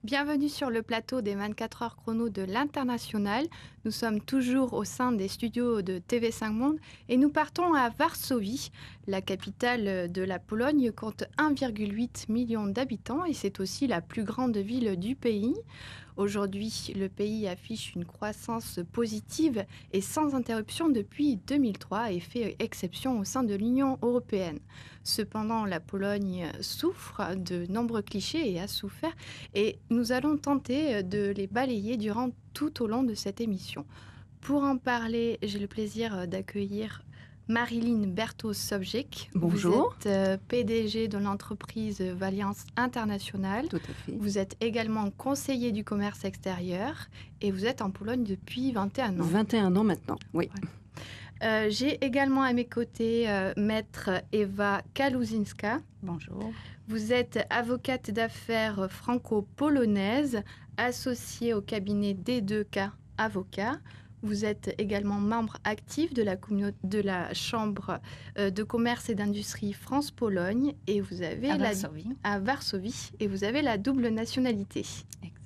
Bienvenue sur le plateau des 24 heures chrono de l'International. Nous sommes toujours au sein des studios de TV5 Monde et nous partons à Varsovie. La capitale de la Pologne compte 1,8 million d'habitants et c'est aussi la plus grande ville du pays. Aujourd'hui, le pays affiche une croissance positive et sans interruption depuis 2003 et fait exception au sein de l'Union européenne. Cependant, la Pologne souffre de nombreux clichés et a souffert et nous allons tenter de les balayer tout au long de cette émission. Pour en parler, j'ai le plaisir d'accueillir Marilyn Berthaud-Sobczyk. Bonjour. Vous êtes PDG de l'entreprise Valiance International. Tout à fait. Vous êtes également conseiller du commerce extérieur et vous êtes en Pologne depuis 21 ans. 21 ans maintenant, oui. Ouais. J'ai également à mes côtés maître Ewa Kaluzinska. Bonjour. Vous êtes avocate d'affaires franco-polonaise, associée au cabinet D2K Avocats. Vous êtes également membre actif de la Chambre de commerce et d'industrie France-Pologne et vous avez à Varsovie et vous avez la double nationalité. Exact.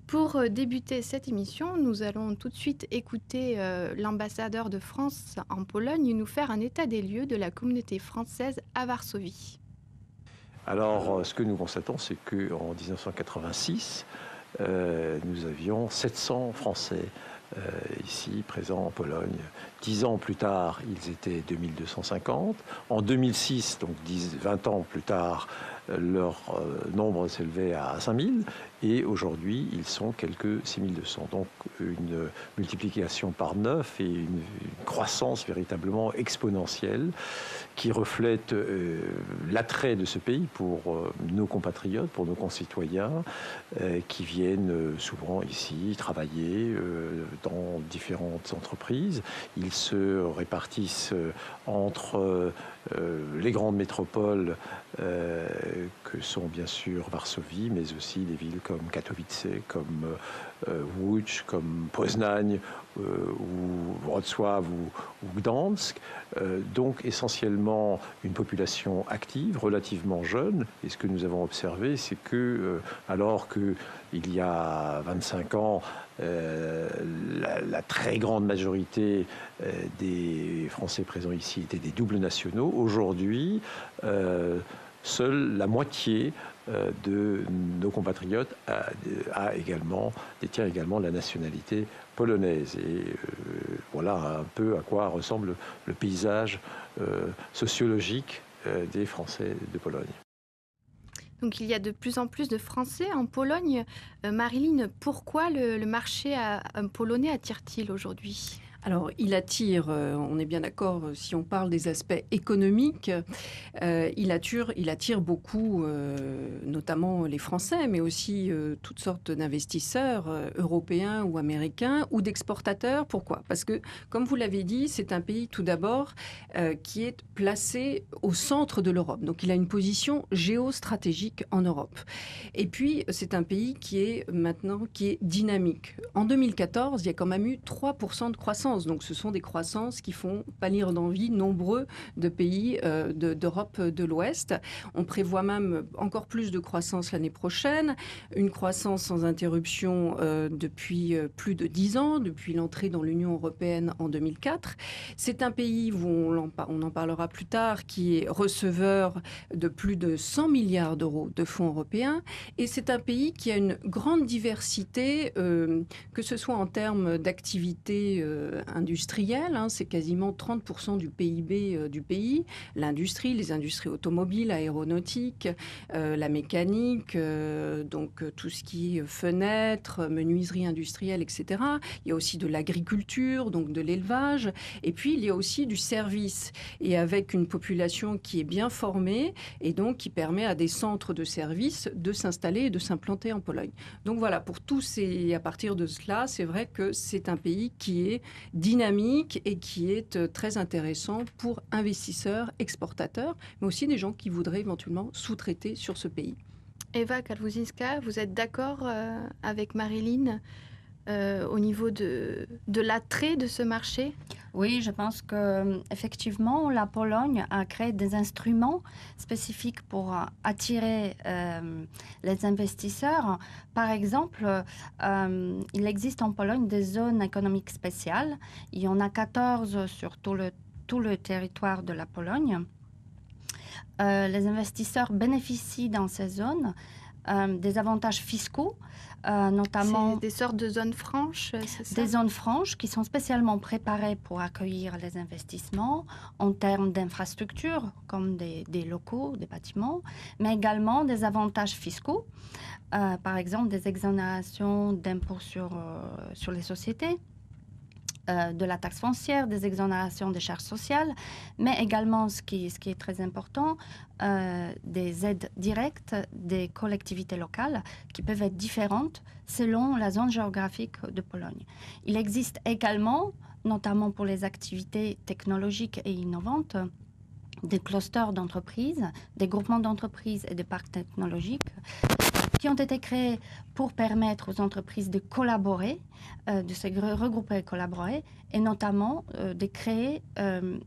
Pour débuter cette émission, nous allons tout de suite écouter l'ambassadeur de France en Pologne nous faire un état des lieux de la communauté française à Varsovie. Alors, ce que nous constatons, c'est qu'en 1986, nous avions 700 Français ici, présents en Pologne. 10 ans plus tard, ils étaient 2250. En 2006, donc 20 ans plus tard, leur nombre s'élevait à 5000. Et aujourd'hui, ils sont quelques 6200. Donc une multiplication par 9 et une croissance véritablement exponentielle qui reflète l'attrait de ce pays pour nos compatriotes, pour nos concitoyens qui viennent souvent ici travailler dans différentes entreprises. Ils se répartissent entre les grandes métropoles que sont bien sûr Varsovie, mais aussi des villes comme Katowice, comme Łódź, comme Poznań, ou Wrocław ou Gdansk. Donc essentiellement une population active, relativement jeune. Et ce que nous avons observé, c'est que alors qu'il y a 25 ans, la très grande majorité des Français présents ici étaient des doubles nationaux, aujourd'hui, seule la moitié de nos compatriotes détient également la nationalité polonaise. Et voilà un peu à quoi ressemble le paysage sociologique des Français de Pologne. Donc il y a de plus en plus de Français en Pologne. Marilyn, pourquoi le marché polonais attire-t-il aujourd'hui ? Alors, il attire, on est bien d'accord, si on parle des aspects économiques, il attire beaucoup, notamment les Français, mais aussi toutes sortes d'investisseurs européens ou américains ou d'exportateurs. Pourquoi ? Parce que, comme vous l'avez dit, c'est un pays tout d'abord qui est placé au centre de l'Europe. Donc, il a une position géostratégique en Europe. Et puis, c'est un pays qui est dynamique. En 2014, il y a quand même eu 3% de croissance. Donc, ce sont des croissances qui font pâlir d'envie nombreux de pays d'Europe de l'Ouest. On prévoit même encore plus de croissance l'année prochaine, une croissance sans interruption depuis plus de 10 ans, depuis l'entrée dans l'Union européenne en 2004. C'est un pays, on en parlera plus tard, qui est receveur de plus de 100 milliards d'euros de fonds européens. Et c'est un pays qui a une grande diversité, que ce soit en termes d'activité industrielle, c'est quasiment 30% du PIB du pays, l'industrie, les industries automobiles, aéronautiques, la mécanique, donc tout ce qui est fenêtres, menuiserie industrielle, etc. Il y a aussi de l'agriculture, donc de l'élevage, et puis il y a aussi du service, et avec une population qui est bien formée, et donc qui permet à des centres de services de s'installer et de s'implanter en Pologne. Donc voilà, pour tous ces, à partir de cela, c'est vrai que c'est un pays qui est dynamique et qui est très intéressant pour investisseurs, exportateurs, mais aussi des gens qui voudraient éventuellement sous-traiter sur ce pays. Eva Kalwuzinska, vous êtes d'accord avec Marilyn au niveau de l'attrait de ce marché? Oui, je pense que effectivement, la Pologne a créé des instruments spécifiques pour attirer les investisseurs. Par exemple, il existe en Pologne des zones économiques spéciales. Il y en a 14 sur tout le territoire de la Pologne. Les investisseurs bénéficient dans ces zones des avantages fiscaux, notamment des sortes de zones franches, c'est ça? Des zones franches qui sont spécialement préparées pour accueillir les investissements en termes d'infrastructures, comme des locaux, des bâtiments, mais également des avantages fiscaux, par exemple des exonérations d'impôts sur les sociétés, de la taxe foncière, des exonérations des charges sociales, mais également, ce qui est très important, des aides directes des collectivités locales qui peuvent être différentes selon la zone géographique de Pologne. Il existe également, notamment pour les activités technologiques et innovantes, des clusters d'entreprises, des groupements d'entreprises et des parcs technologiques qui ont été créés pour permettre aux entreprises de collaborer, de se regrouper et collaborer, et notamment de créer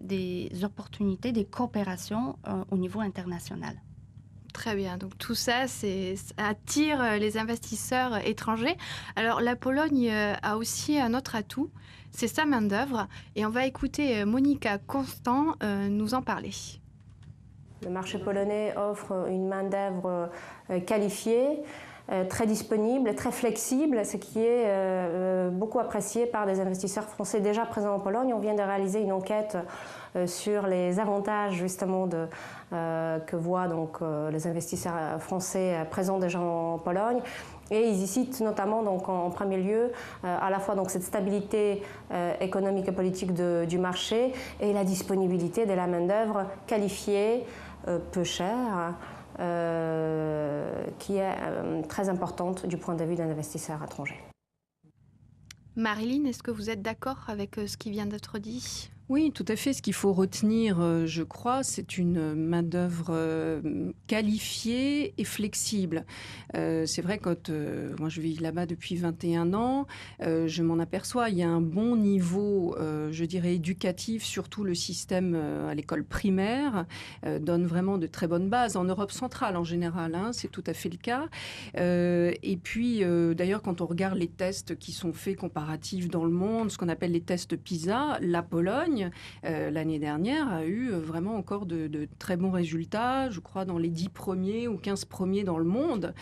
des opportunités, des coopérations au niveau international. Très bien, donc tout ça, ça attire les investisseurs étrangers. Alors la Pologne a aussi un autre atout, c'est sa main-d'œuvre, et on va écouter Monika Constant nous en parler. Le marché polonais offre une main-d'œuvre qualifiée, très disponible, très flexible, ce qui est beaucoup apprécié par des investisseurs français déjà présents en Pologne. On vient de réaliser une enquête sur les avantages justement que voient donc, les investisseurs français présents déjà en Pologne. Et ils y citent notamment donc, en premier lieu à la fois donc, cette stabilité économique et politique du marché et la disponibilité de la main-d'œuvre qualifiée, peu chère, qui est très importante du point de vue d'un investisseur étranger. Marilyn, est-ce que vous êtes d'accord avec ce qui vient d'être dit ? Oui, tout à fait. Ce qu'il faut retenir, je crois, c'est une main-d'œuvre qualifiée et flexible. C'est vrai, quand moi je vis là-bas depuis 21 ans, je m'en aperçois. Il y a un bon niveau, je dirais, éducatif, surtout le système à l'école primaire, donne vraiment de très bonnes bases. En Europe centrale, en général, hein, c'est tout à fait le cas. Et puis, d'ailleurs, quand on regarde les tests qui sont faits comparatifs dans le monde, ce qu'on appelle les tests PISA, la Pologne, l'année dernière, a eu vraiment encore de très bons résultats, je crois dans les 10 premiers ou 15 premiers dans le monde,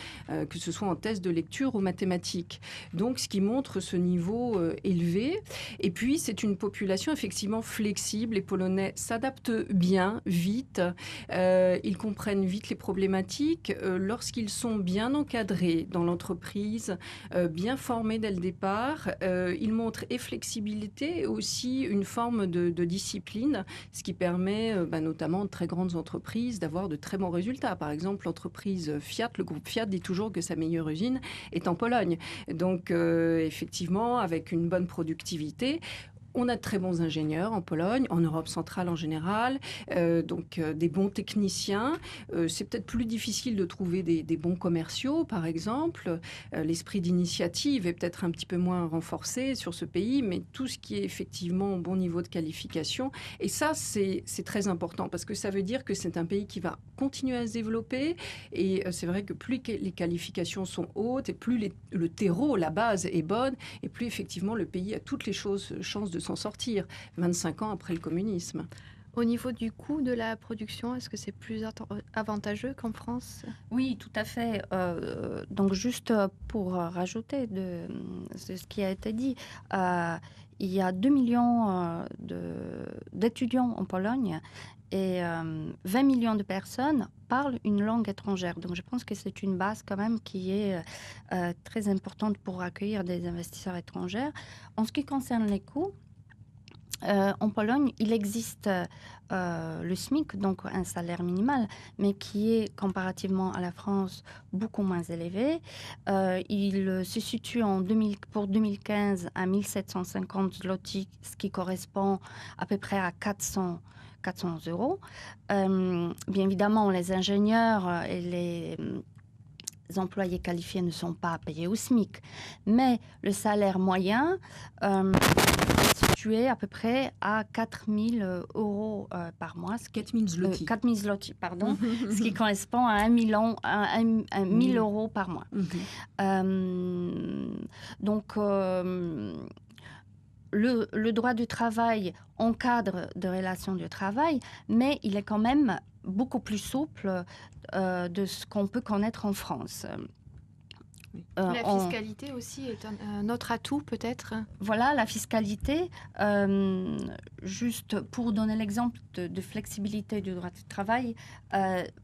que ce soit en test de lecture ou mathématiques. Donc, ce qui montre ce niveau élevé. Et puis, c'est une population effectivement flexible. Les Polonais s'adaptent bien, vite. Ils comprennent vite les problématiques. Lorsqu'ils sont bien encadrés dans l'entreprise, bien formés dès le départ, ils montrent et flexibilité et aussi une forme de discipline, ce qui permet notamment de très grandes entreprises d'avoir de très bons résultats. Par exemple, l'entreprise Fiat, le groupe Fiat dit toujours que sa meilleure usine est en Pologne. Donc, effectivement, avec une bonne productivité, on a de très bons ingénieurs en Pologne, en Europe centrale en général, donc des bons techniciens. C'est peut-être plus difficile de trouver des bons commerciaux, par exemple. L'esprit d'initiative est peut-être un petit peu moins renforcé sur ce pays, mais tout ce qui est effectivement au bon niveau de qualification. Et ça, c'est très important parce que ça veut dire que c'est un pays qui va continuer à se développer. Et c'est vrai que plus les qualifications sont hautes et plus le terreau, la base est bonne, et plus effectivement le pays a toutes les chances de s'en sortir 25 ans après le communisme. Au niveau du coût de la production, est-ce que c'est plus avantageux qu'en France ? Oui, tout à fait. Donc, juste pour rajouter de ce qui a été dit, il y a 2 millions d'étudiants en Pologne et 20 millions de personnes parlent une langue étrangère. Donc, je pense que c'est une base quand même qui est très importante pour accueillir des investisseurs étrangers. En ce qui concerne les coûts, En Pologne, il existe le SMIC, donc un salaire minimal, mais qui est comparativement à la France beaucoup moins élevé. Il se situe pour 2015 à 1750 zloty, ce qui correspond à peu près à 400 euros. Bien évidemment, les ingénieurs et les employés qualifiés ne sont pas payés au SMIC, mais le salaire moyen est situé à peu près à 4 000 euros par mois. 4 000 zloty. 4 000 zloty, pardon, ce qui correspond à 1 000 euros par mois. Donc, le droit du travail encadre de relations de travail, mais il est quand même beaucoup plus souple de ce qu'on peut connaître en France. La fiscalité aussi est un autre atout peut-être. Voilà, la fiscalité, juste pour donner l'exemple de flexibilité du droit du travail,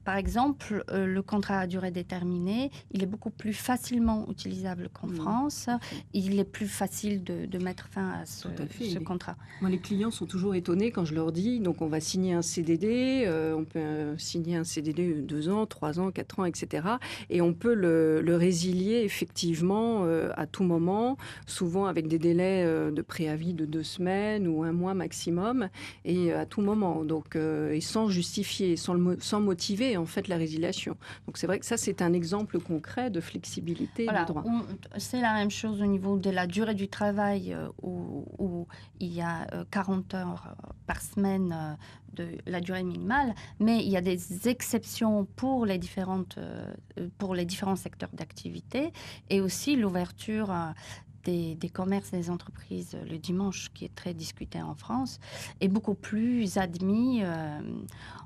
par exemple, le contrat à durée déterminée, il est beaucoup plus facilement utilisable qu'en France. Il est plus facile de mettre fin à ce contrat. Moi, les clients sont toujours étonnés quand je leur dis, donc on va signer un CDD, on peut signer un CDD 2 ans, 3 ans, 4 ans, etc. Et on peut le résilier effectivement à tout moment, souvent avec des délais de préavis de 2 semaines ou 1 mois maximum, et à tout moment, donc, et sans justifier, sans motiver en fait la résiliation. Donc c'est vrai que ça, c'est un exemple concret de flexibilité du droit. C'est la même chose au niveau de la durée du travail où il y a 40 heures par semaine de la durée minimale, mais il y a des exceptions pour les différents secteurs d'activité, et aussi l'ouverture des commerces, des entreprises le dimanche, qui est très discuté en France, est beaucoup plus admis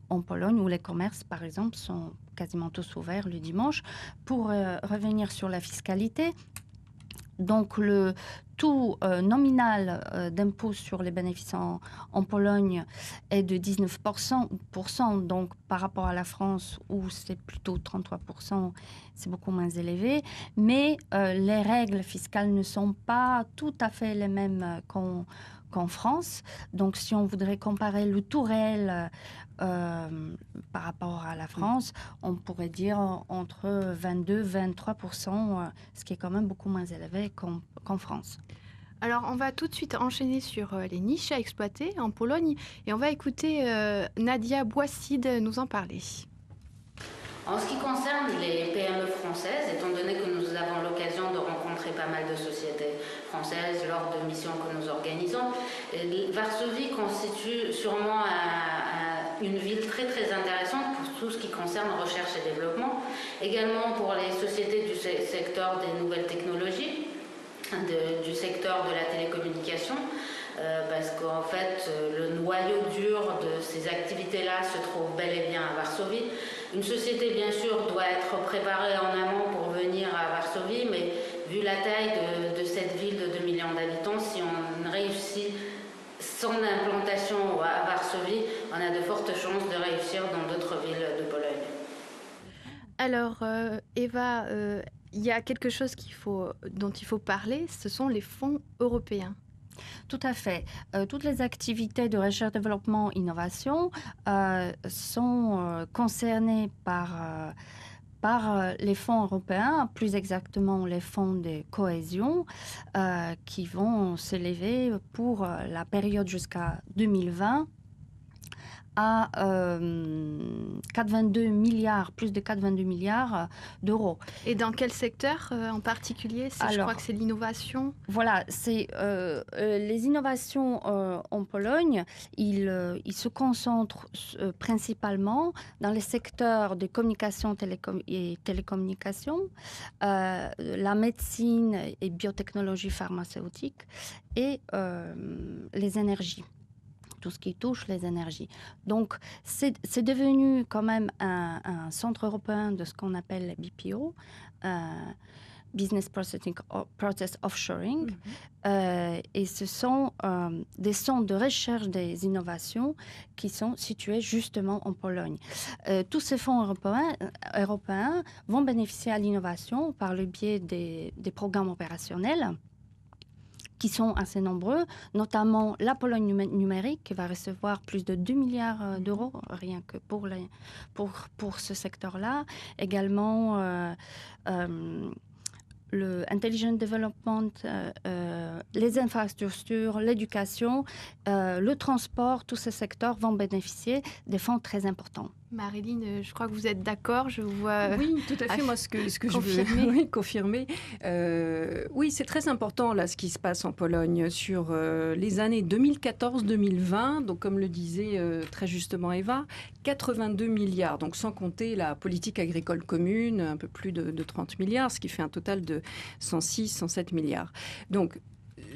en Pologne, où les commerces, par exemple, sont quasiment tous ouverts le dimanche. Pour revenir sur la fiscalité, donc le taux nominal d'impôt sur les bénéfices en Pologne est de 19%, donc par rapport à la France où c'est plutôt 33%, c'est beaucoup moins élevé. Mais les règles fiscales ne sont pas tout à fait les mêmes qu'en France. Donc si on voudrait comparer le taux réel par rapport à la France, on pourrait dire entre 22-23%, ce qui est quand même beaucoup moins élevé qu'en France. Alors, on va tout de suite enchaîner sur les niches à exploiter en Pologne et on va écouter Nadia Boisside nous en parler. En ce qui concerne les PME françaises, étant donné que nous avons l'occasion de rencontrer pas mal de sociétés françaises lors de missions que nous organisons, Varsovie constitue sûrement une ville très très intéressante pour tout ce qui concerne recherche et développement, également pour les sociétés du secteur des nouvelles technologies, du secteur de la télécommunication, parce qu'en fait le noyau dur de ces activités-là se trouve bel et bien à Varsovie. Une société bien sûr doit être préparée en amont pour venir à Varsovie, mais vu la taille de cette ville de 2 millions d'habitants, si on réussit son implantation à Varsovie, on a de fortes chances de réussir dans d'autres villes de Pologne. Alors Eva, il y a quelque chose dont il faut parler, ce sont les fonds européens. Tout à fait. Toutes les activités de recherche, développement, innovation sont concernées par les fonds européens, plus exactement les fonds de cohésion, qui vont s'élever pour la période jusqu'à 2020 à 4,22 milliards, plus de 4,22 milliards d'euros. Et dans quel secteur en particulier? Je crois que c'est l'innovation. Voilà, c'est les innovations en Pologne, ils se concentrent principalement dans les secteurs de communication et télécommunications, la médecine et biotechnologie pharmaceutique et les énergies. Tout ce qui touche les énergies. Donc, c'est devenu quand même un centre européen de ce qu'on appelle les BPO, Business Process Offshoring. Et ce sont des centres de recherche des innovations qui sont situés justement en Pologne. Tous ces fonds européens vont bénéficier à l'innovation par le biais des programmes opérationnels qui sont assez nombreux, notamment la Pologne numérique qui va recevoir plus de 2 milliards d'euros rien que pour ce secteur-là. Également, le Intelligent Development, les infrastructures, l'éducation, le transport, tous ces secteurs vont bénéficier des fonds très importants. Marilyn, je crois que vous êtes d'accord, je vous vois... Oui, tout à fait. Moi, ce que je veux confirmer, oui, c'est très important, là, ce qui se passe en Pologne sur les années 2014-2020. Donc, comme le disait très justement Eva, 82 milliards, donc sans compter la politique agricole commune, un peu plus de 30 milliards, ce qui fait un total de 106-107 milliards. Donc,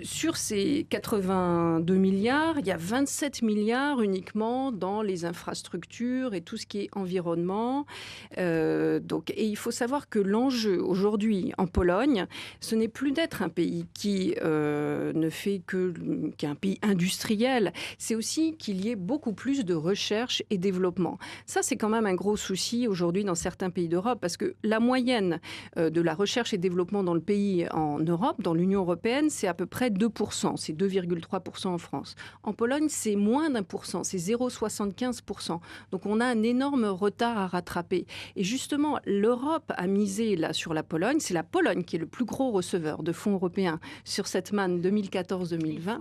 sur ces 82 milliards, il y a 27 milliards uniquement dans les infrastructures et tout ce qui est environnement. Et il faut savoir que l'enjeu aujourd'hui en Pologne, ce n'est plus d'être un pays qui ne fait qu'un pays industriel. C'est aussi qu'il y ait beaucoup plus de recherche et développement. Ça, c'est quand même un gros souci aujourd'hui dans certains pays d'Europe parce que la moyenne de la recherche et développement dans le pays en Europe, dans l'Union européenne, c'est à peu près 2%, c'est 2,3% en France. En Pologne, c'est moins d'1%, c'est 0,75%. Donc on a un énorme retard à rattraper. Et justement, l'Europe a misé là sur la Pologne. C'est la Pologne qui est le plus gros receveur de fonds européens sur cette manne 2014-2020.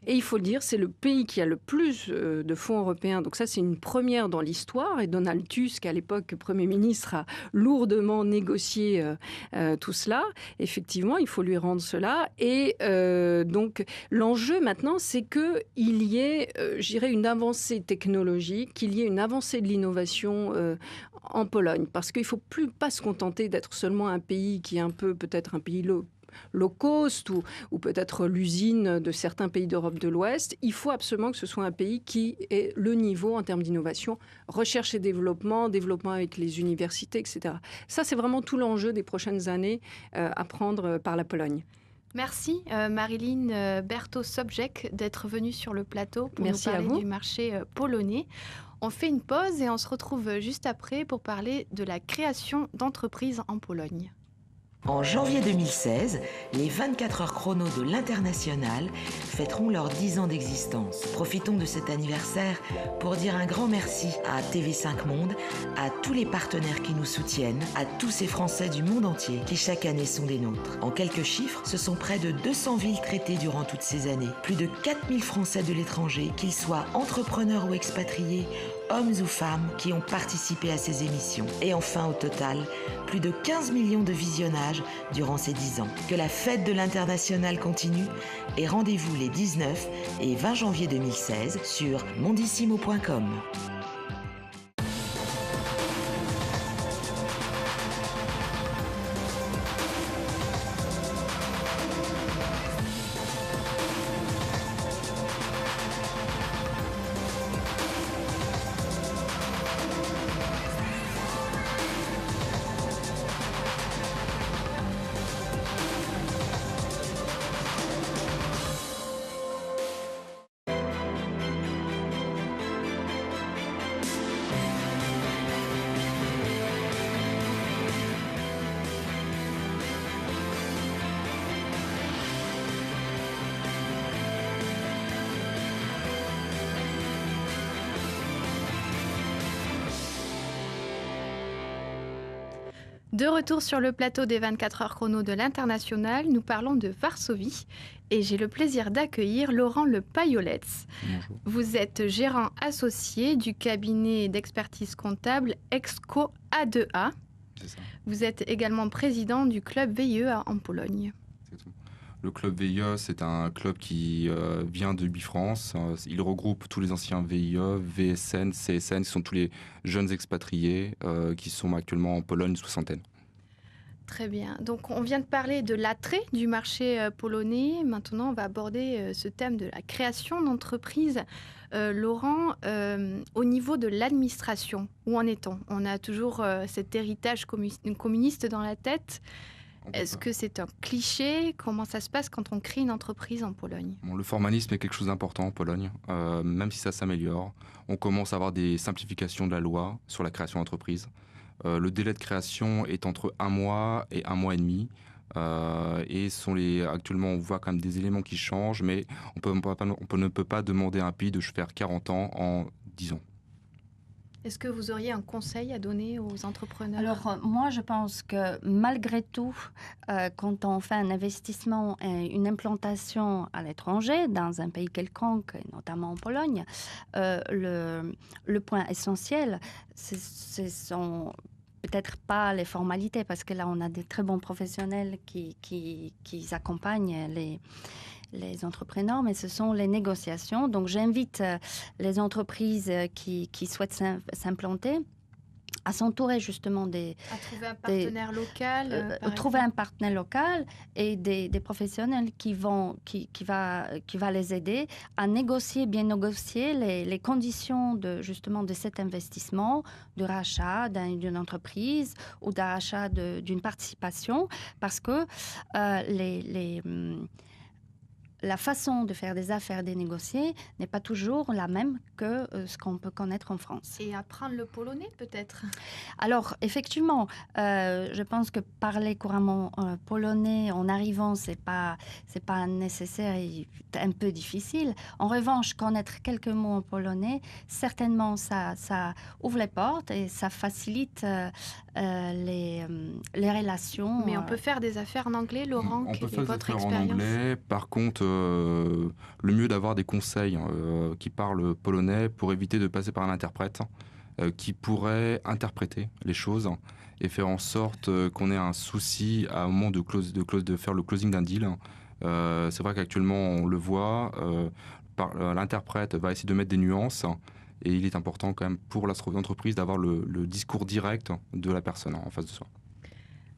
Et il faut le dire, c'est le pays qui a le plus de fonds européens. Donc ça, c'est une première dans l'histoire. Et Donald Tusk, à l'époque Premier ministre, a lourdement négocié tout cela. Effectivement, il faut lui rendre cela. Et donc, l'enjeu maintenant, c'est qu'il y ait, je dirais, une avancée technologique, qu'il y ait une avancée de l'innovation en Pologne. Parce qu'il ne faut pas se contenter d'être seulement un pays qui est un peu, peut-être un pays low cost ou peut-être l'usine de certains pays d'Europe de l'Ouest. Il faut absolument que ce soit un pays qui ait le niveau en termes d'innovation, recherche et développement avec les universités, etc. Ça, c'est vraiment tout l'enjeu des prochaines années à prendre par la Pologne. Merci Marilyn Berthaud-Sobczek d'être venue sur le plateau pour nous parler du marché polonais. On fait une pause et on se retrouve juste après pour parler de la création d'entreprises en Pologne. En janvier 2016, les 24 heures chrono de l'International fêteront leurs 10 ans d'existence. Profitons de cet anniversaire pour dire un grand merci à TV5 Monde, à tous les partenaires qui nous soutiennent, à tous ces Français du monde entier qui chaque année sont des nôtres. En quelques chiffres, ce sont près de 200 villes traitées durant toutes ces années. Plus de 4000 Français de l'étranger, qu'ils soient entrepreneurs ou expatriés, hommes ou femmes qui ont participé à ces émissions. Et enfin, au total, plus de 15 millions de visionnages durant ces 10 ans. Que la fête de l'International continue et rendez-vous les 19 et 20 janvier 2016 sur mondissimo.com. De retour sur le plateau des 24 heures chrono de l'International, nous parlons de Varsovie et j'ai le plaisir d'accueillir Laurent Le Payolets. Bonjour. Vous êtes gérant associé du cabinet d'expertise comptable Exco A2A. C'est ça. Vous êtes également président du club VIE en Pologne. Exactement. Le club VIE, c'est un club qui vient de Bifrance. Il regroupe tous les anciens VIE, VSN, CSN, qui sont tous les jeunes expatriés qui sont actuellement en Pologne, une soixantaine. Très bien. Donc, on vient de parler de l'attrait du marché polonais. Maintenant, on va aborder ce thème de la création d'entreprises. Laurent, au niveau de l'administration, où en est-on ? On a toujours cet héritage communiste dans la tête. Est-ce que c'est un cliché ? Comment ça se passe quand on crée une entreprise en Pologne ? Bon, le formalisme est quelque chose d'important en Pologne, même si ça s'améliore. On commence à avoir des simplifications de la loi sur la création d'entreprise. Le délai de création est entre 1 mois et 1 mois et demi. Et actuellement, on voit quand même des éléments qui changent, mais ne peut pas demander à un pays de faire 40 ans en 10 ans. Est-ce que vous auriez un conseil à donner aux entrepreneurs? Alors, moi, je pense que malgré tout, quand on fait un investissement et une implantation à l'étranger, dans un pays quelconque, et notamment en Pologne, le point essentiel, ce sont peut-être pas les formalités, parce que là, on a des très bons professionnels qui accompagnent les entrepreneurs, mais ce sont les négociations. Donc, j'invite les entreprises qui souhaitent s'implanter à s'entourer justement à trouver un partenaire local, trouver un partenaire local et des professionnels qui va les aider à bien négocier les conditions justement de cet investissement, de rachat d'une entreprise ou d'achat d'une participation, parce que la façon de faire des affaires, des négocier, n'est pas toujours la même que ce qu'on peut connaître en France. Et apprendre le polonais, peut-être? Alors, effectivement, je pense que parler couramment polonais en arrivant, c'est pas nécessaire et un peu difficile. En revanche, connaître quelques mots en polonais, certainement, ça ouvre les portes et ça facilite les relations. Mais on peut faire des affaires en anglais, Laurent? On peut faire des votre affaires en expérience? anglais. Par contre, le mieux d'avoir des conseils qui parlent polonais pour éviter de passer par un interprète qui pourrait interpréter les choses et faire en sorte qu'on ait un souci au moment de faire le closing d'un deal. C'est vrai qu'actuellement, on le voit, l'interprète va essayer de mettre des nuances et il est important quand même pour l'entreprise d'avoir le discours direct de la personne en face de soi.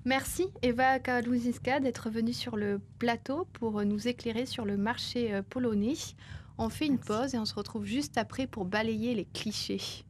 Merci Eva Kaluziska d'être venue sur le plateau pour nous éclairer sur le marché polonais. On fait une pause et on se retrouve juste après pour balayer les clichés.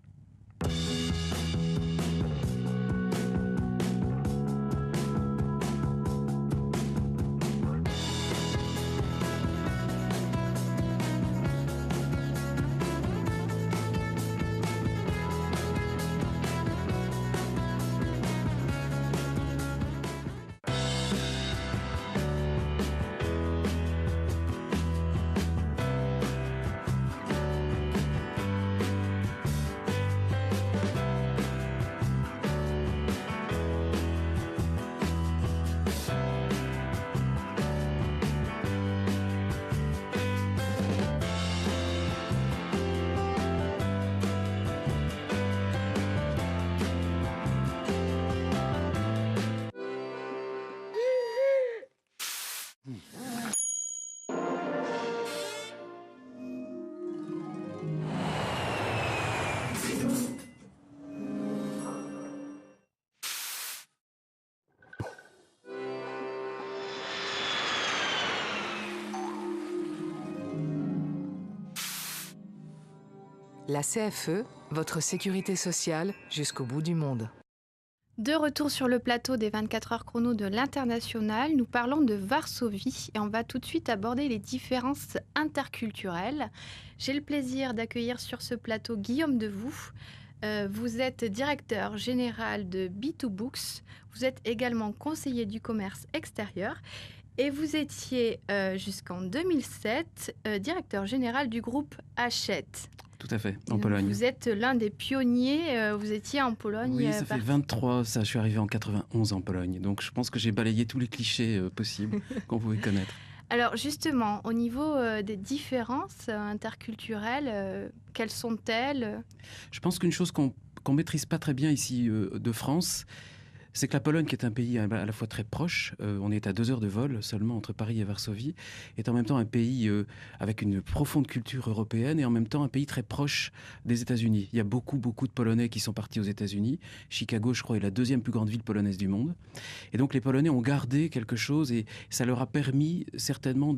La CFE, votre sécurité sociale jusqu'au bout du monde. De retour sur le plateau des 24 heures chrono de l'International, nous parlons de Varsovie et on va tout de suite aborder les différences interculturelles. J'ai le plaisir d'accueillir sur ce plateau Guillaume Devoux. Vous êtes directeur général de B2Books, vous êtes également conseiller du commerce extérieur et vous étiez jusqu'en 2007 directeur général du groupe Hachette. Tout à fait, en Pologne. Vous êtes l'un des pionniers, vous étiez en Pologne. Oui, ça fait 23, je suis arrivé en 91 en Pologne. Donc je pense que j'ai balayé tous les clichés possibles qu'on pouvait connaître. Alors justement, au niveau des différences interculturelles, quelles sont-elles? Je pense qu'une chose qu'on maîtrise pas très bien ici de France, c'est que la Pologne, qui est un pays à la fois très proche, on est à 2 heures de vol seulement entre Paris et Varsovie, est en même temps un pays avec une profonde culture européenne et en même temps un pays très proche des États-Unis. Il y a beaucoup de Polonais qui sont partis aux États-Unis. Chicago, je crois, est la 2e plus grande ville polonaise du monde. Et donc les Polonais ont gardé quelque chose et ça leur a permis certainement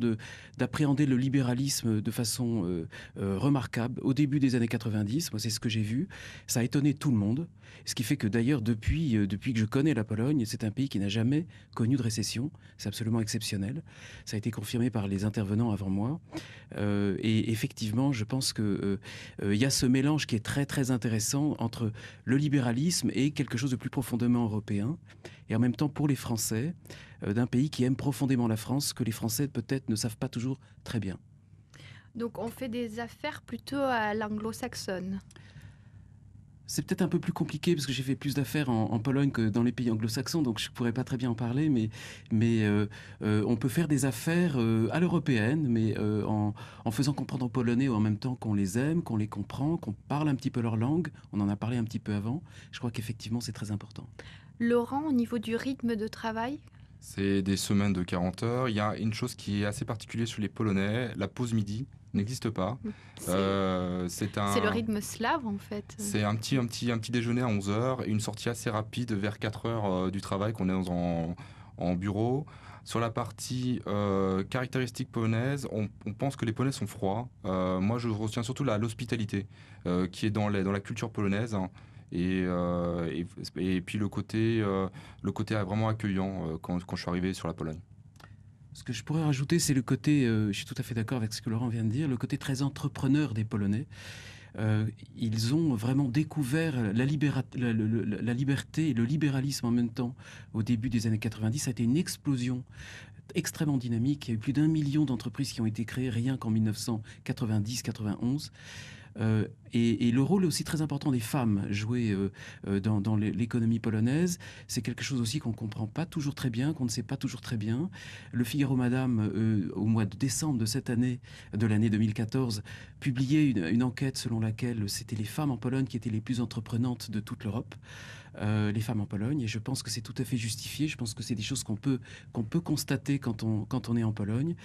d'appréhender le libéralisme de façon remarquable. Au début des années 90, moi c'est ce que j'ai vu, ça a étonné tout le monde. Ce qui fait que d'ailleurs depuis que je connais connais la Pologne, c'est un pays qui n'a jamais connu de récession. C'est absolument exceptionnel. Ça a été confirmé par les intervenants avant moi. Et effectivement, je pense qu'il y a ce mélange qui est très très intéressant entre le libéralisme et quelque chose de plus profondément européen. Et en même temps, pour les Français, d'un pays qui aime profondément la France, que les Français peut-être ne savent pas toujours très bien. Donc on fait des affaires plutôt à l'anglo-saxonne. C'est peut-être un peu plus compliqué parce que j'ai fait plus d'affaires en Pologne que dans les pays anglo-saxons, donc je ne pourrais pas très bien en parler, mais on peut faire des affaires à l'européenne, mais en faisant comprendre aux Polonais en même temps qu'on les aime, qu'on les comprend, qu'on parle un petit peu leur langue. On en a parlé un petit peu avant. Je crois qu'effectivement, c'est très important. Laurent, au niveau du rythme de travail ? C'est des semaines de 40 heures. Il y a une chose qui est assez particulière sur les Polonais, la pause midi n'existe pas. C'est le rythme slave en fait. C'est un petit déjeuner à 11 heures et une sortie assez rapide vers 4 heures du travail qu'on est en bureau. Sur la partie caractéristique polonaise, on pense que les Polonais sont froids. Moi, je retiens surtout l'hospitalité qui est dans la culture polonaise. Hein. Et puis le côté vraiment accueillant quand je suis arrivé sur la Pologne. Ce que je pourrais rajouter, c'est le côté, je suis tout à fait d'accord avec ce que Laurent vient de dire, le côté très entrepreneur des Polonais. Ils ont vraiment découvert la liberté et le libéralisme en même temps au début des années 90. Ça a été une explosion extrêmement dynamique. Il y a eu plus d'1 million d'entreprises qui ont été créées rien qu'en 1990-91. Et le rôle aussi très important des femmes jouées dans l'économie polonaise, c'est quelque chose aussi qu'on ne comprend pas toujours très bien, qu'on ne sait pas toujours très bien. Le Figaro Madame, au mois de décembre de cette année, de l'année 2014, publiait une enquête selon laquelle c'était les femmes en Pologne qui étaient les plus entreprenantes de toute l'Europe. Les femmes en Pologne, et je pense que c'est tout à fait justifié. Je pense que c'est des choses qu'on peut constater quand on est en Pologne.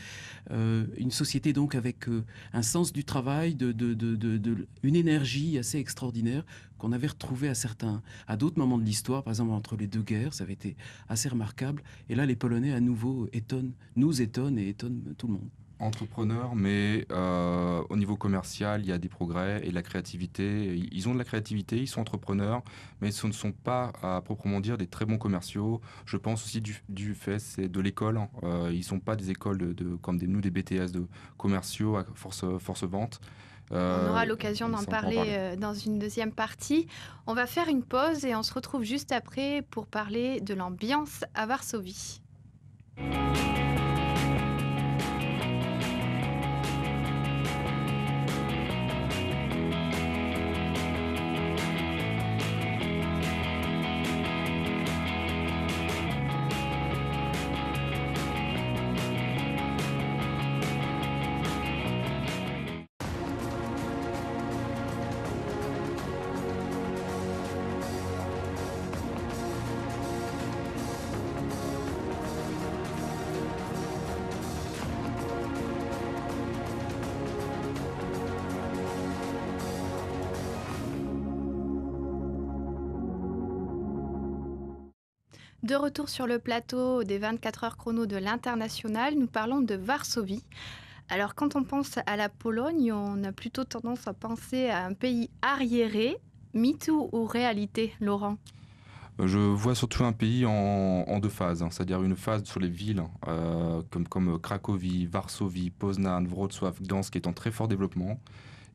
Une société donc avec un sens du travail, une énergie assez extraordinaire qu'on avait retrouvée à d'autres moments de l'histoire, par exemple entre les deux guerres. Ça avait été assez remarquable. Et là, les Polonais à nouveau nous étonnent et étonnent tout le monde. Entrepreneurs, mais au niveau commercial, il y a des progrès et de la créativité. Ils ont de la créativité, ils sont entrepreneurs, mais ce ne sont pas, à proprement dire, des très bons commerciaux. Je pense aussi du fait, c'est de l'école. Hein. Ils ne sont pas des écoles comme nous, des BTS de commerciaux à force vente. On aura l'occasion d'en parler dans une deuxième partie. On va faire une pause et on se retrouve juste après pour parler de l'ambiance à Varsovie. De retour sur le plateau des 24 heures chrono de l'International, nous parlons de Varsovie. Alors quand on pense à la Pologne, on a plutôt tendance à penser à un pays arriéré. Mythe ou réalité, Laurent ? Je vois surtout un pays en deux phases, hein, c'est-à-dire une phase sur les villes comme Cracovie, Varsovie, Poznań, Wrocław, Gdańsk qui est en très fort développement,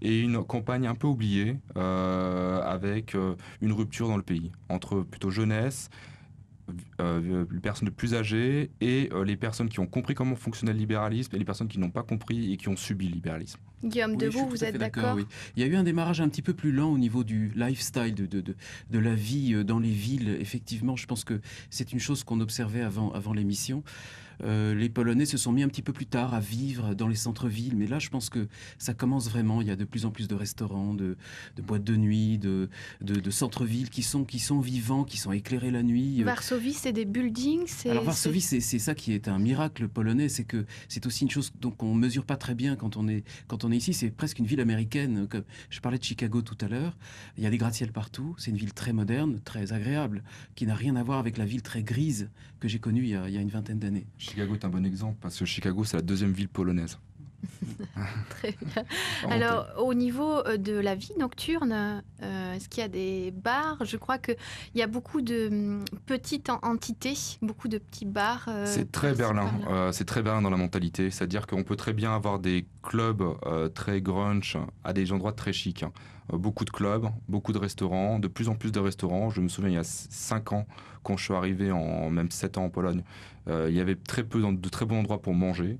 et une campagne un peu oubliée avec une rupture dans le pays, entre plutôt jeunesse, les personnes plus âgées et les personnes qui ont compris comment fonctionnait le libéralisme et les personnes qui n'ont pas compris et qui ont subi le libéralisme. Guillaume Deveau, vous êtes d'accord ? Oui. Il y a eu un démarrage un petit peu plus lent au niveau du lifestyle, de la vie dans les villes. Effectivement, je pense que c'est une chose qu'on observait avant l'émission. Les Polonais se sont mis un petit peu plus tard à vivre dans les centres-villes, mais là je pense que ça commence vraiment. Il y a de plus en plus de restaurants, de boîtes de nuit, de centres-villes qui sont vivants, qui sont éclairés la nuit. Varsovie, c'est des buildings. Alors Varsovie, c'est ça qui est un miracle polonais, c'est que c'est aussi une chose qu'on ne mesure pas très bien quand on est ici. C'est presque une ville américaine. Je parlais de Chicago tout à l'heure. Il y a des gratte-ciels partout. C'est une ville très moderne, très agréable, qui n'a rien à voir avec la ville très grise que j'ai connue il y a une vingtaine d'années. Chicago est un bon exemple parce que Chicago, c'est la deuxième ville polonaise. Très bien. Alors, au niveau de la vie nocturne, est-ce qu'il y a des bars? Je crois qu'il y a beaucoup de petites entités, beaucoup de petits bars. C'est très Berlin. C'est très Berlin dans la mentalité. C'est-à-dire qu'on peut très bien avoir des clubs très grunge à des endroits très chics. Beaucoup de clubs, beaucoup de restaurants, de plus en plus de restaurants. Je me souviens, il y a 5 ans, quand je suis arrivé, même 7 ans en Pologne, il y avait très peu de très bons endroits pour manger.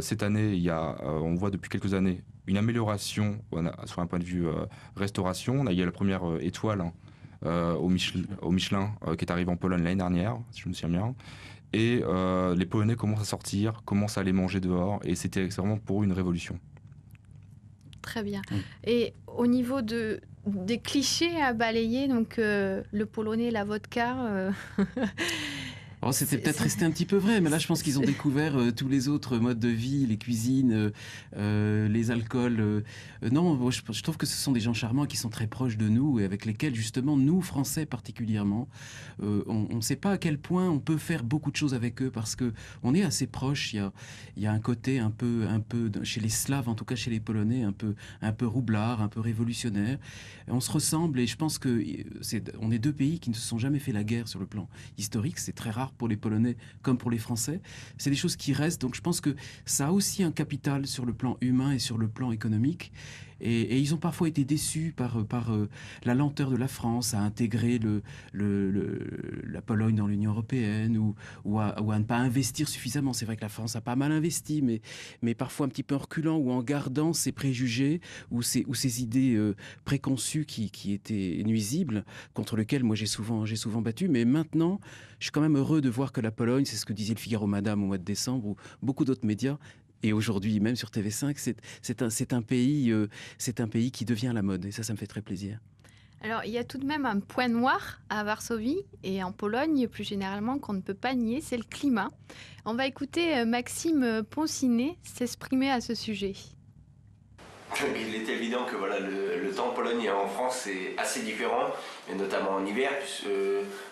Cette année, on voit depuis quelques années une amélioration sur un point de vue restauration. Il y a la première étoile au Michelin qui est arrivée en Pologne l'année dernière, si je me souviens bien. Et les Polonais commencent à sortir, commencent à aller manger dehors. Et c'est vraiment pour eux une révolution. Très bien. Et au niveau des clichés à balayer, donc le polonais, la vodka... Alors, c'était peut-être resté un petit peu vrai, mais là, je pense qu'ils ont découvert tous les autres modes de vie, les cuisines, les alcools. Non, moi, je trouve que ce sont des gens charmants qui sont très proches de nous et avec lesquels, justement, nous, Français particulièrement, on ne sait pas à quel point on peut faire beaucoup de choses avec eux parce qu'on est assez proches. Il y a un côté un peu, chez les Slaves, en tout cas chez les Polonais, un peu roublard, un peu révolutionnaire. On se ressemble et je pense qu'on est deux pays qui ne se sont jamais fait la guerre sur le plan historique. C'est très rare pour les Polonais comme pour les Français. C'est des choses qui restent. Donc je pense que ça a aussi un capital sur le plan humain et sur le plan économique. Et ils ont parfois été déçus par la lenteur de la France à intégrer la Pologne dans l'Union européenne ou à ne pas investir suffisamment. C'est vrai que la France a pas mal investi, mais parfois un petit peu en reculant ou en gardant ses préjugés ou ses idées préconçues qui étaient nuisibles, contre lesquelles moi j'ai souvent battu. Mais maintenant, je suis quand même heureux de voir que la Pologne, c'est ce que disait le Figaro Madame au mois de décembre ou beaucoup d'autres médias, et aujourd'hui, même sur TV5, c'est un pays qui devient la mode. Et ça me fait très plaisir. Alors, il y a tout de même un point noir à Varsovie et en Pologne, plus généralement, qu'on ne peut pas nier, c'est le climat. On va écouter Maxime Poncinet s'exprimer à ce sujet. Il est évident que le temps en Pologne et en France est assez différent, et notamment en hiver,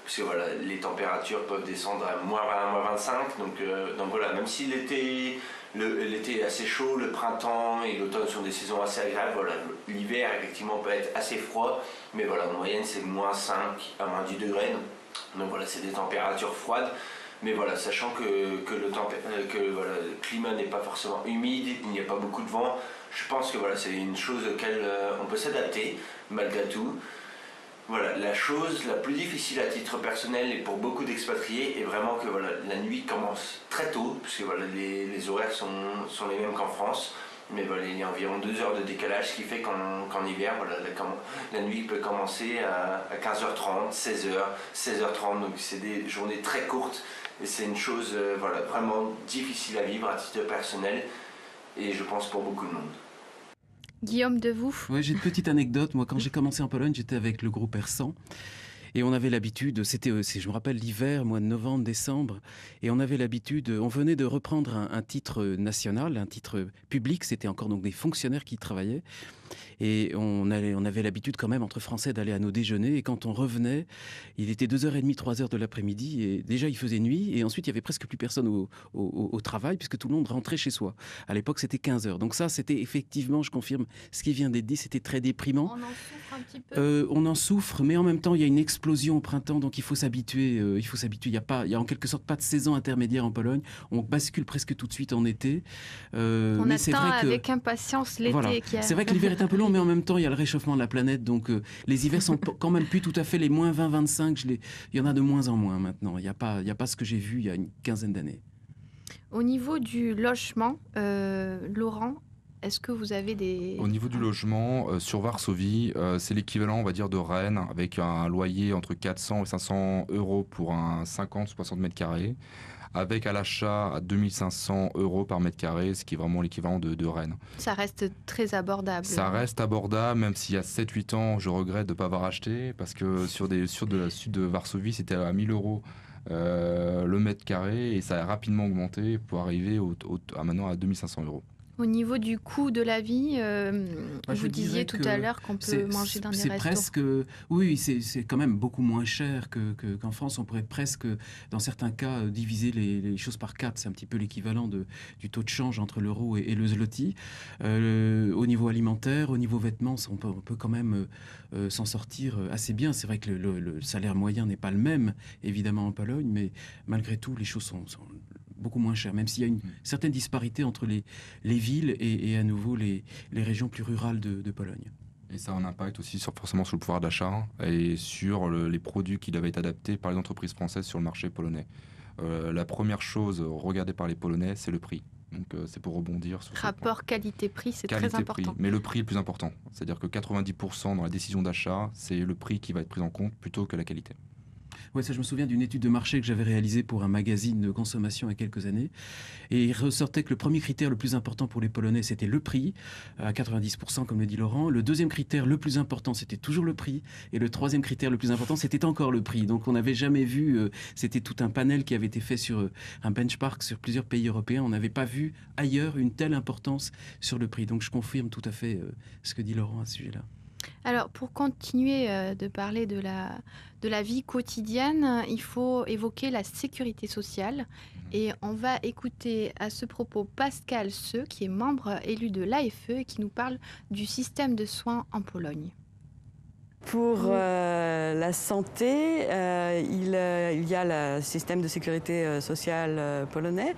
puisque les températures peuvent descendre à moins 20, moins 25. Donc même si l'été est assez chaud, le printemps et l'automne sont des saisons assez agréables, l'hiver effectivement peut être assez froid, mais en moyenne c'est moins 5 à moins 10 degrés. Donc c'est des températures froides. Mais sachant que le climat n'est pas forcément humide, il n'y a pas beaucoup de vent, je pense que c'est une chose auquel on peut s'adapter malgré tout. La chose la plus difficile à titre personnel et pour beaucoup d'expatriés est vraiment que la nuit commence très tôt, puisque les horaires sont les mêmes qu'en France. Mais il y a environ 2 heures de décalage, ce qui fait qu'en hiver, la nuit peut commencer à 15h30, 16h, 16h30. Donc c'est des journées très courtes et c'est une chose vraiment difficile à vivre à titre personnel et je pense pour beaucoup de monde. Guillaume Devoux. Ouais, j'ai une petite anecdote. Moi, quand j'ai commencé en Pologne, j'étais avec le groupe R100. Et on avait l'habitude, je me rappelle l'hiver, mois de novembre, décembre, et on avait l'habitude, on venait de reprendre un titre national, un titre public, c'était encore donc des fonctionnaires qui travaillaient, et on avait l'habitude quand même entre Français d'aller à nos déjeuners, et quand on revenait, il était 2h30, 3h de l'après-midi, et déjà il faisait nuit, et ensuite il y avait presque plus personne au travail, puisque tout le monde rentrait chez soi. À l'époque c'était 15h, donc ça c'était effectivement, je confirme, ce qui vient d'être dit, c'était très déprimant. On en souffre un petit peu. On en souffre, mais en même temps il y a une explosion au printemps, donc il faut s'habituer. Il y a en quelque sorte pas de saison intermédiaire en Pologne. On bascule presque tout de suite en été. On attend avec impatience l'été. Voilà. C'est vrai que l'hiver est un peu long, mais en même temps il y a le réchauffement de la planète, donc les hivers sont quand même plus tout à fait les moins 20-25. Il y en a de moins en moins maintenant. Il n'y a pas ce que j'ai vu il y a une quinzaine d'années. Au niveau du logement, Laurent, est-ce que vous avez des... Au niveau du logement, sur Varsovie, c'est l'équivalent, on va dire, de Rennes, avec un loyer entre 400 et 500 euros pour un 50-60 mètres carrés, avec à l'achat à 2500 euros par mètre carré, ce qui est vraiment l'équivalent de Rennes. Ça reste très abordable. Ça reste abordable, même s'il y a 7-8 ans, je regrette de ne pas avoir acheté, parce que sur la sud de Varsovie, c'était à 1000 euros le mètre carré, et ça a rapidement augmenté pour arriver maintenant à 2500 euros. Au niveau du coût de la vie, Bah, je vous disiez dirais tout que à l'heure qu'on peut manger dans des c'est restos. presque, oui, c'est quand même beaucoup moins cher qu'en France. On pourrait presque, dans certains cas, diviser les choses par 4. C'est un petit peu l'équivalent du taux de change entre l'euro et le zloty. Au niveau alimentaire, au niveau vêtements, on peut quand même s'en sortir assez bien. C'est vrai que le salaire moyen n'est pas le même, évidemment, en Pologne, mais malgré tout, les choses sont beaucoup moins chères, même s'il y a une certaine disparité entre les villes et à nouveau les régions plus rurales de Pologne. Et ça a un impact aussi forcément sur le pouvoir d'achat et sur les produits qui doivent être adaptés par les entreprises françaises sur le marché polonais. La première chose regardée par les Polonais, c'est le prix. Donc c'est pour rebondir sur Rapport qualité-prix, c'est très important. Mais le prix est le plus important. C'est-à-dire que 90% dans la décision d'achat, c'est le prix qui va être pris en compte plutôt que la qualité. Ouais, ça, je me souviens d'une étude de marché que j'avais réalisée pour un magazine de consommation il y a quelques années. Et il ressortait que le premier critère le plus important pour les Polonais, c'était le prix, à 90%, comme le dit Laurent. Le deuxième critère le plus important, c'était toujours le prix. Et le troisième critère le plus important, c'était encore le prix. Donc on n'avait jamais vu, c'était tout un panel qui avait été fait sur un benchmark sur plusieurs pays européens. On n'avait pas vu ailleurs une telle importance sur le prix. Donc je confirme tout à fait ce que dit Laurent à ce sujet-là. Alors, pour continuer de parler de la vie quotidienne, il faut évoquer la sécurité sociale. Et on va écouter à ce propos Pascal Seu, qui est membre élu de l'AFE et qui nous parle du système de soins en Pologne. Pour la santé, il y a le système de sécurité sociale polonais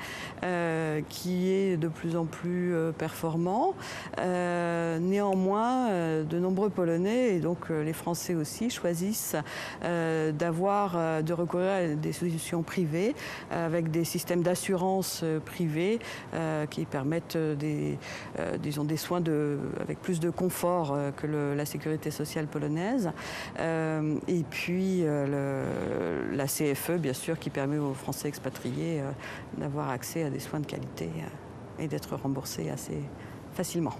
qui est de plus en plus performant. Néanmoins, de nombreux Polonais, et donc les Français aussi, choisissent de recourir à des solutions privées avec des systèmes d'assurance privés qui permettent des soins avec plus de confort que la sécurité sociale polonaise. Et puis la CFE, bien sûr, qui permet aux Français expatriés d'avoir accès à des soins de qualité et d'être remboursés assez facilement.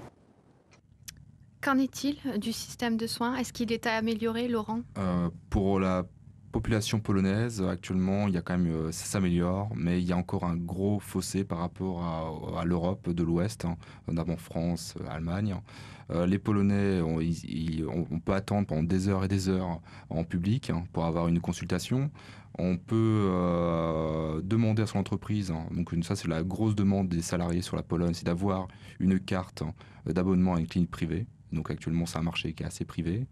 Qu'en est-il du système de soins? Est-ce qu'il est à améliorer, Laurent? Pour la population polonaise, actuellement, il y a quand même, ça s'améliore, mais il y a encore un gros fossé par rapport à l'Europe de l'Ouest, notamment France, Allemagne. Les Polonais, on peut attendre pendant des heures et des heures en public pour avoir une consultation. On peut demander à son entreprise, donc ça c'est la grosse demande des salariés sur la Pologne, c'est d'avoir une carte d'abonnement à une clinique privée. Donc actuellement c'est un marché qui est assez privé.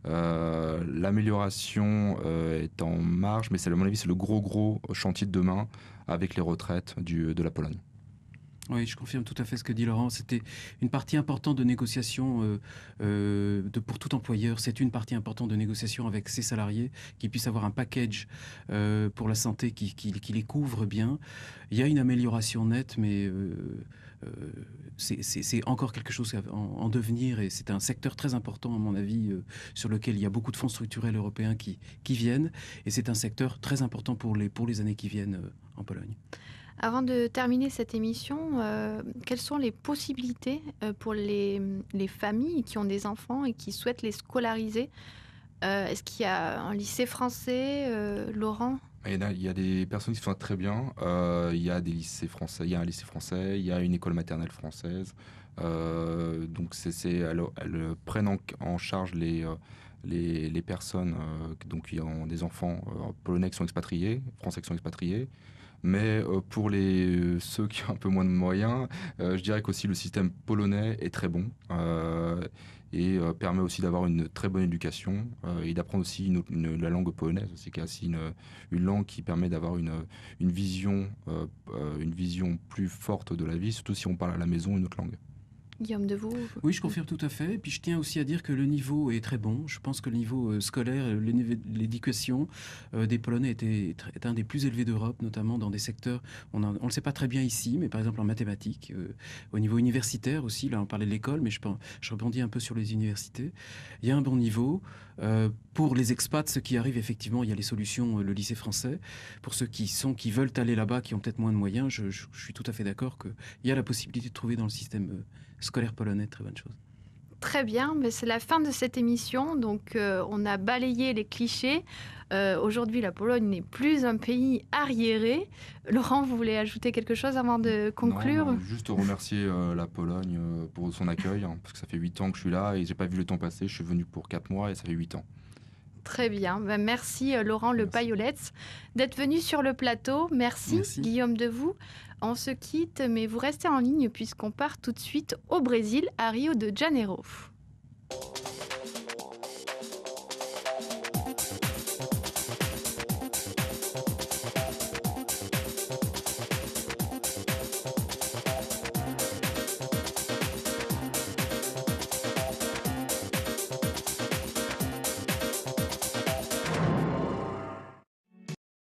L'amélioration est en marche, mais à mon avis c'est le gros chantier de demain avec les retraites de la Pologne. Oui, je confirme tout à fait ce que dit Laurent. C'était une partie importante de négociation pour tout employeur. C'est une partie importante de négociation avec ses salariés, qui puissent avoir un package pour la santé qui les couvre bien. Il y a une amélioration nette, mais c'est encore quelque chose en devenir, et c'est un secteur très important, à mon avis, sur lequel il y a beaucoup de fonds structurels européens qui viennent, et c'est un secteur très important pour les années qui viennent en Pologne. Avant de terminer cette émission, quelles sont les possibilités pour les familles qui ont des enfants et qui souhaitent les scolariser? Est-ce qu'il y a un lycée français, Laurent? Il y a des personnes qui font très bien. Il y a des lycées français, il y a un lycée français, il y a une école maternelle française. Donc elles prennent en charge les personnes qui ont des enfants polonais qui sont expatriés, français qui sont expatriés. Mais pour ceux qui ont un peu moins de moyens, je dirais qu'aussi le système polonais est très bon et permet aussi d'avoir une très bonne éducation et d'apprendre aussi la langue polonaise, aussi, qui est aussi une langue qui permet d'avoir une vision plus forte de la vie, surtout si on parle à la maison une autre langue. Guillaume Deveau. Oui, je confirme tout à fait. Et puis je tiens aussi à dire que le niveau est très bon. Je pense que le niveau scolaire, le niveau de l'éducation des Polonais est un des plus élevés d'Europe, notamment dans des secteurs, on ne le sait pas très bien ici, mais par exemple en mathématiques, au niveau universitaire aussi. Là, on parlait de l'école, mais je rebondis un peu sur les universités. Il y a un bon niveau. Pour les expats, ceux qui arrivent, effectivement, il y a les solutions, le lycée français. Pour ceux qui veulent aller là-bas, qui ont peut-être moins de moyens, je suis tout à fait d'accord qu'il y a la possibilité de trouver dans le système scolaire polonais de très bonnes choses. Très bien, mais c'est la fin de cette émission, donc on a balayé les clichés. Aujourd'hui, la Pologne n'est plus un pays arriéré. Laurent, vous voulez ajouter quelque chose avant de conclure? Non, juste remercier la Pologne pour son accueil, parce que ça fait 8 ans que je suis là et j'ai pas vu le temps passer. Je suis venu pour 4 mois et ça fait 8 ans. Très bien. Merci Laurent Le Payolets d'être venu sur le plateau. Merci Guillaume Devoux. On se quitte, mais vous restez en ligne puisqu'on part tout de suite au Brésil, à Rio de Janeiro.